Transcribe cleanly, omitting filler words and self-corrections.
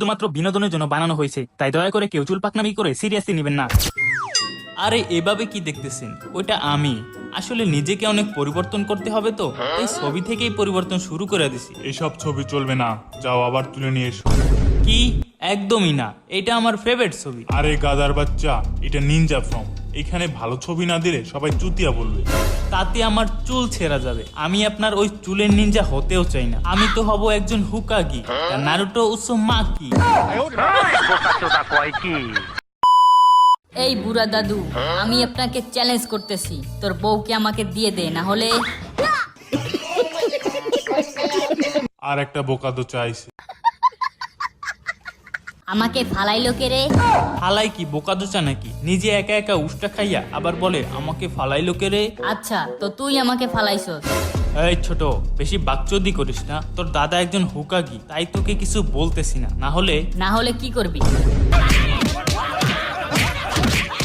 শুধুমাত্র বিনোদনের জন্য বানানো হয়েছে, তাই দয়া করে কেউ চুল পাকনামি করে সিরিয়াসলি নেবেন না। আরে এভাবে কি দেখতেছেন? ওইটা আমি আসলে নিজেকে অনেক পরিবর্তন করতে হবে, তো এই ছবি থেকেই পরিবর্তন শুরু করে দিছি। এসব ছবি চলবে না, যাও আবার তুলে নিয়ে এসো। কি? একদমই না, এটা আমার ফেভারিট ছবি। আরে গাদার বাচ্চা, এটা নিনজা ফর্ম। এখানে ভালো ছবি না দিলে সবাই চুতিয়া বলবে। তাতে আমার চুল ছেঁড়া যাবে। আমি আপনার ওই চুলের নিনজা হতেও চাই না। আমি তো হব একজন হুকাগি, নারুটো উসুমাকি। এই বুড়া দাদু, আমি আপনাকে চ্যালেঞ্জ করতেছি, তোর বউকে আমাকে দিয়ে দে, না হলে আর একটা বোকা তো চাইছে। আমাকে ফালাইলো কে রে? ফালাই কি বোকাদোচা নাকি? নিজে একা একা উষ্টা খাইয়া আবার বলে আমাকে ফালাই লোকেরে। আচ্ছা, তো তুই আমাকে ফালাইছস। এই ছোট, বেশি বাকচোদি করিস না। তোর দাদা একজন হুকাগি, তাই তোকে কিছু বলতেছি না, না হলে না হলে কি করবি?